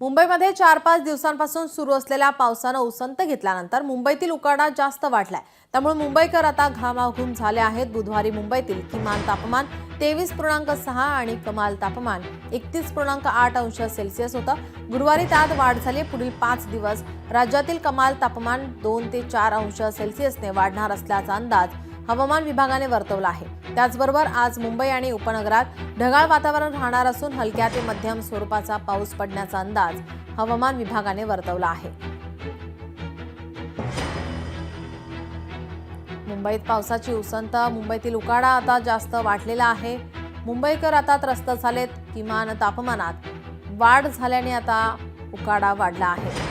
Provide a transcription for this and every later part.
मुंबईमध्ये 4-5 दिवसांपासून सुरू असलेल्या पावसानं उसंत घेतल्यानंतर मुंबईतील उकाडा जास्त वाढलाय। त्यामुळे मुंबईकर आता घामाघूम झाले आहेत। बुधवारी मुंबईतील किमान तापमान 23.6 आणि कमाल तापमान 31.8 अंश सेल्सिअस होतं। गुरुवारी त्यात वाढ झाली। पुढील 5 दिवस राज्यातील कमाल तापमान 2 ते 4 अंश सेल्सिअसने वाढणार असल्याचा अंदाज हवामान विभागाने वर्तवला आहे। त्याचबरोबर आज मुंबई आणि उपनगरात ढगाळ वातावरण राहणार असून हलक्या ते मध्यम स्वरूपाचा पाऊस पडण्याचा अंदाज हवामान विभागाने वर्तवला आहे। मुंबईत पावसाची उसंत, मुंबईतील उकाडा आता जास्त वाढलेला आहे। मुंबईकर आता त्रस्त झालेत। किमान तापमानात वाढ झाल्याने आता उकाडा वाढला आहे।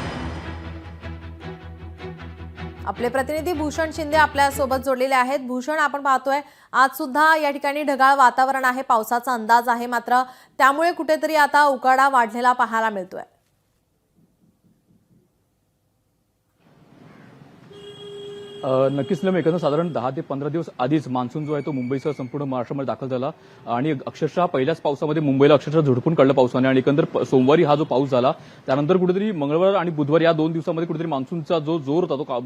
आपले प्रतिनिधी भूषण शिंदे आपल्या सोबत जोडलेले आहेत। भूषण, आपण पाहतोय आज सुद्धा या ठिकाणी ढगाळ वातावरण आहे, पावसाचा अंदाज आहे, मात्र त्यामुळे कुठेतरी आता उकाडा वाढलेला पाहायला मिळतोय। नक्कीच एकंदर साधारण 10 ते 15 दिवस आधीच मान्सून जो आहे तो मुंबईसह संपूर्ण महाराष्ट्रामध्ये दाखल झाला आणि अक्षरशः पहिल्याच पावसामध्ये मुंबईला अक्षरशः झोडपून काढलं पावसाने आणि एकंदर सोमवारी हा जो पाऊस झाला त्यानंतर कुठेतरी मंगळवार आणि बुधवार या 2 दिवसांमध्ये कुठेतरी मान्सूनचा जो जोर होता तो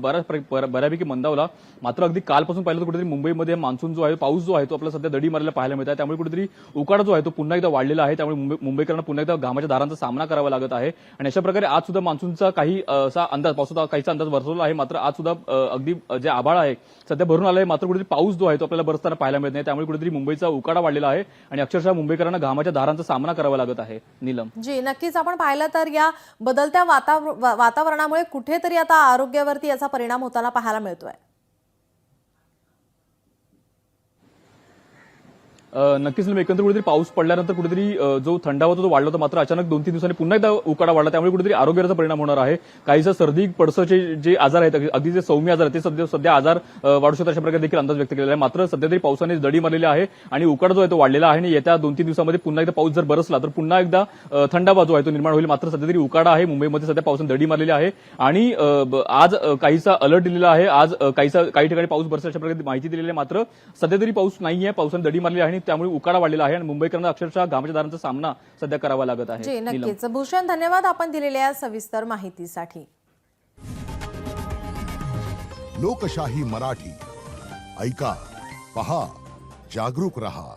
बऱ्यापैकी मंदावला। मात्र अगदी कालपासून पाहिलं तर कुठेतरी मुंबईमध्ये मान्सून जो आहे, पाऊस जो आहे तो आपल्याला सध्या दडी मारायला पाहायला मिळत आहे। त्यामुळे कुठेतरी उकाडा जो आहे तो पुन्हा एकदा वाढलेला आहे। त्यामुळे मुंबईकरांना पुन्हा एकदा घामाच्या धारांचा सामना करावा लागत आहे आणि अशा प्रकारे आज सुद्धा मान्सूनचा काही असा अंदाज, पावसाचा काहीसा अंदाज वर्तवला आहे। मात्र आज सुद्धा अगदी जे आभाळ आहे सध्या भरून आलंय, मात्र कुठेतरी पाऊस जो आहे तो आपल्याला बरसताना पाहायला मिळत नाही। त्यामुळे कुठेतरी मुंबईचा उकाडा वाढलेला आहे आणि अक्षरशः मुंबईकरांना घामाच्या धारांचा सामना करावा लागत आहे। नीलम जी, नक्कीच आपण पाहिलं तर या बदलत्या वातावरणामुळे कुठेतरी आता आरोग्यावरती याचा परिणाम होताना पाहायला मिळतोय। नक्कीच एकंदर कुठेतरी पाऊस पडल्यानंतर कुठेतरी जो थंडावा होता तो वाढला होता, मात्र अचानक 2-3 दिवसांनी पुन्हा एकदा उकाडा वाढला। त्यामुळे कुठेतरी आरोग्याचा परिणाम होणार आहे। काहीसा सर्दी पडसाचे जे आजार आहेत, अगदी जे सौम्य आजार आहेत ते सध्या आजार वाढू शकतात अशा प्रकारे देखील अंदाज व्यक्त केलेला आहे। मात्र सध्या तरी पावसाने दडी मारलेली आहे आणि उकाडा जो आहे तो वाढलेला आहे आणि येत्या 2-3 दिवसांमध्ये पुन्हा एकदा पाऊस जर बरसला तर पुन्हा एकदा थंडावा जो आहे तो निर्माण होईल। मात्र सध्या तरी उकाडा आहे, मुंबईमध्ये सध्या पावसाने दडी मारलेली आहे आणि आज काहीसा अलर्ट दिलेला आहे। आज काही ठिकाणी पाऊस बरसेल अशा प्रकारे माहिती दिलेली आहे। मात्र सध्या तरी पाऊस नाहीये, पावसाने दडी मारली आहे आणि त्यामुळे उकाडा वाढलेला आहे आणि मुंबईकरांना अक्षरशः घामाच्या धारांचा सामना सध्या करावा लागत आहे। जी, नक्कीच भूषण, धन्यवाद आपण दिलेल्या सविस्तर माहितीसाठी। लोकशाही मराठी ऐका, पहा, जागरूक रहा।